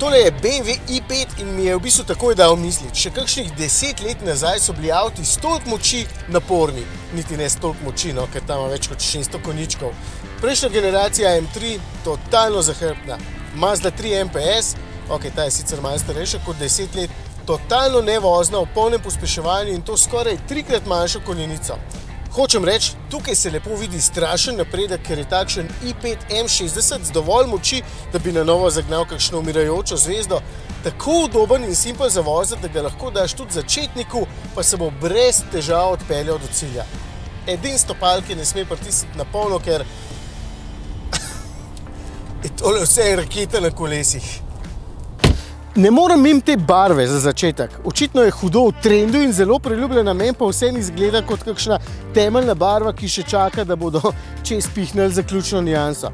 Tole je BMW i5 in mi je v bistvu takoj dal misliti. Še kakšnih 10 let nazaj so bili avti s toliko moči naporni. Niti ne s toliko moči, no, ker tam ima več kot 600 konjičkov. Prejšnja generacija M3, totalno zahrbtna. Mazda 3 MPS, ok, ta je sicer malo starejša kot 10 let, totalno nevozna, v polnem pospeševanju in to skoraj 3-krat manjšo konjenico. Hočem reči, tukaj se lepo vidi strašen napredek, ker je takšen i5 M60 z dovolj moči, da bi na novo zagnal kakšno umirajočo zvezdo. Tako udoben in simpel za voziti, da ga lahko daš tudi začetniku, pa se bo brez težav odpeljal do cilja. Edin stopalke ne sme pritisniti na polno, ker je tole vse raketa na kolesih. Ne morem mimo te barve za začetek. Očitno je hudo v trendu in zelo priljubljena, meni pa vseeno izgleda kot kakšna temeljna barva, ki še čaka, da bodo čez pihnili zaključno nianso.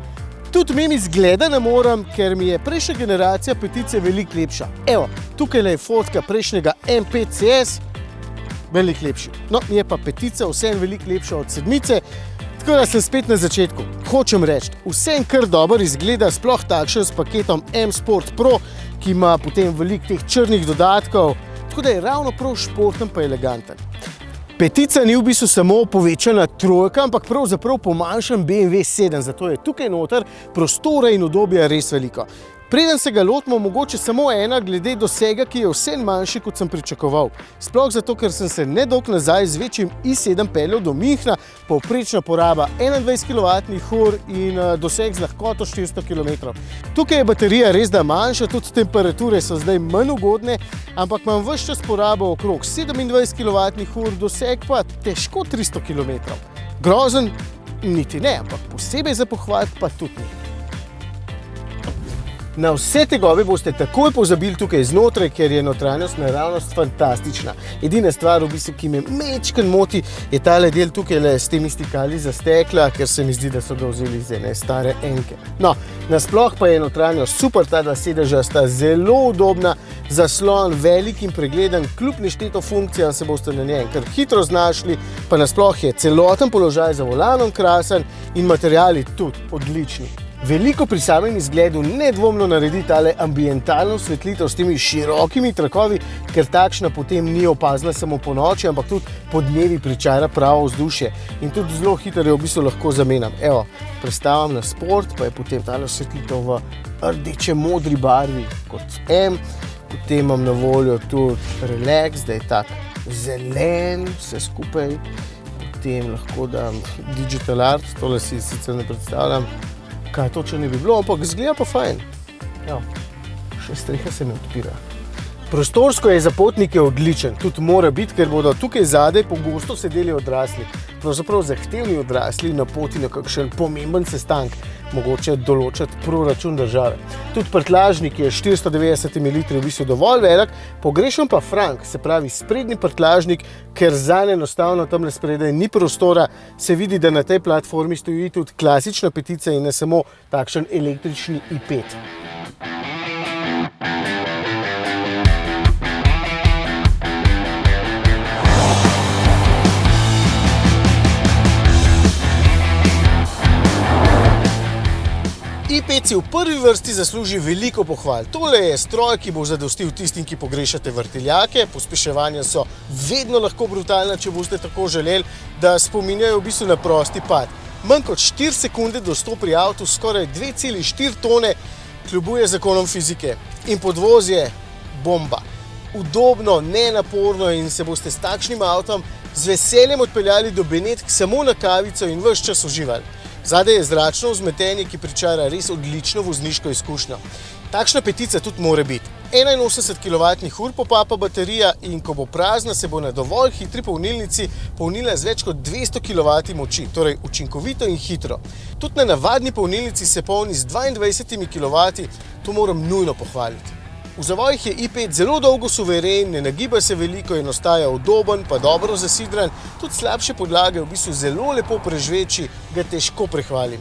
Tudi mimo izgleda ne morem, ker mi je prejšnja generacija petice veliko lepša. Evo, tukaj je fotka prejšnjega M5 CS, veliko lepši. No, mi je pa petica vseeno veliko lepša od sedmice, tako da sem spet na začetku. Hočem reči, vseeno kar dobro izgleda, sploh takšen s paketom M Sport Pro, ki ima potem veliko teh črnih dodatkov, tako da je ravno prav športen pa eleganten. Petica ni v bistvu samo povečana trojka, ampak pravzaprav pomanjšan BMW 7, zato je tukaj noter prostora in udobja res veliko. Preden se ga lotimo, mogoče samo ena glede dosega, ki je vseeno manjši, kot sem pričakoval. Sploh zato, ker sem se nedolgo nazaj z večjim i7 peljal do Münchna, povprečna poraba 21 kWh in doseg z lahkoto 400 km. Tukaj je baterija res da manjša, tudi temperature so zdaj manj ugodne, ampak imam ves čas porabo okrog 27 kWh, doseg pa težko 300 km. Grozen niti ne, ampak posebej za pohvaliti pa tudi ni. Na vse tegobe boste takoj pozabili tukaj znotraj, ker je notranjost naravnost fantastična. Edina stvar, v bistvu, ki me mečken moti, je tale del tukaj s temi stikali za stekla, ker se mi zdi, da so ga vzeli iz ene stare enke. No, nasploh pa je notranjost super, ta dva sedeža sta zelo udobna, zaslon velik in pregleden, kljub nešteto funkcijam se boste na njej kar hitro znašli, pa nasploh je celoten položaj za volanom krasen in materiali tudi odlični. Veliko pri samem izgledu nedvomno naredi tale ambientalno osvetlitev s temi širokimi trakovi, ker takšna potem ni opazna samo po noči, ampak tudi po dnevi pričara pravo vzdušje. In tudi zelo hitro jo v bistvu lahko zamenjam. Evo, prestavim na sport, pa je potem tale osvetlitev v rdeče-modri barvi kot M. Potem imam na voljo tudi relax, da je tak zelen, vse skupaj. Potem lahko dam digital art, tole si sicer ne predstavljam, kaj točno ne bi bilo, ampak zgleda pa fajn. Evo, še streha se mi odpira. Prostorsko je za potnike odličen, tudi mora biti, ker bodo tukaj zadaj pogosto sedeli odrasli. Pravzaprav zahtevni odrasli na poti na kakšen pomemben sestank, mogoče določati proračun države. Tudi prtljažnik je 490 ml v bistvu dovolj velik, pogrešam pa frank, se pravi sprednji prtljažnik, ker zanj enostavno tamle spredaj ni prostora, se vidi, da na tej platformi stoji tudi klasična petica in ne samo takšen električni i5. i5 si v prvi vrsti zasluži veliko pohval. Tole je stroj, ki bo zadostil tistim, ki pogrešate vrtiljake. Pospeševanja so vedno lahko brutalna, če boste tako želeli, da spominjajo v bistvu na prosti pad. Manj kot 4 sekunde do 100 pri avtu, skoraj 2,4 tone, kljubuje zakonom fizike. In podvoz je bomba. Udobno, nenaporno in se boste s takšnim avtom z veseljem odpeljali do Benetk samo na kavico in ves čas uživali. Zadaj je zračno vzmetenje, ki pričara res odlično vozniško izkušnjo. Takšna petica tudi mora biti. 81 kWh popapa baterija in ko bo prazna, se bo na dovolj hitri polnilnici polnila z več kot 200 kW moči, torej učinkovito in hitro. Tudi na navadni polnilnici se polni z 22 kW, to moram nujno pohvaliti. V zavojih je i5 zelo dolgo suveren, ne nagiba se veliko in ostaja udoben, pa dobro zasidran, tudi slabše podlage v bistvu zelo lepo prežveči, ga težko prehvalim.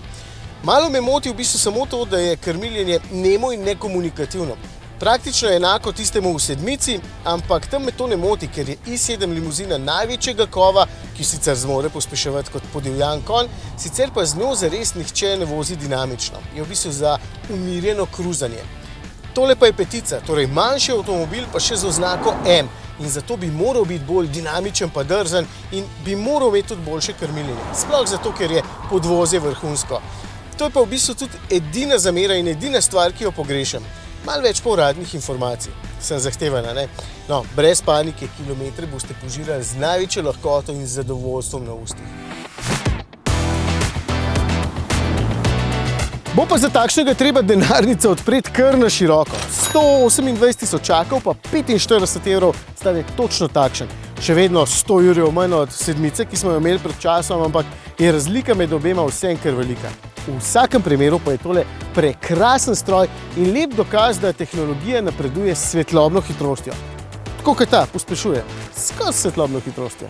Malo me moti v bistvu samo to, da je krmiljenje nemo in nekomunikativno. Praktično je enako tistemu v sedmici, ampak tam me to ne moti, ker je i7 limuzina največjega kova, ki sicer zmore pospeševati kot podivjan konj, sicer pa z njo zares nihče ne vozi dinamično. Je v bistvu za umirjeno kruzanje. Tole pa je petica, torej manjši avtomobil, pa še z oznako M. In zato bi moral biti bolj dinamičen pa drzen in bi moral imeti tudi boljše krmiljenje. Sploh zato, ker je podvozje vrhunsko. To je pa v bistvu tudi edina zamera in edina stvar, ki jo pogrešam. Malo več pa uradnih informacij. Sem zahtevana, ne? No, brez panike, kilometre boste požirali z največjo lahkoto in zadovoljstvom na ustih. Bo pa za takšnega treba denarnico odpreti kar na široko. 128 tisočakov pa 45 evrov stane točno takšen. Še vedno 100 jurjev manj od sedmice, ki smo jo imeli pred časom, ampak je razlika med obema vsem kar velika. V vsakem primeru pa je tole prekrasen stroj in lep dokaz, da tehnologija napreduje s svetlobno hitrostjo. Tako kot ta pospešuje, skozi svetlobno hitrostjo.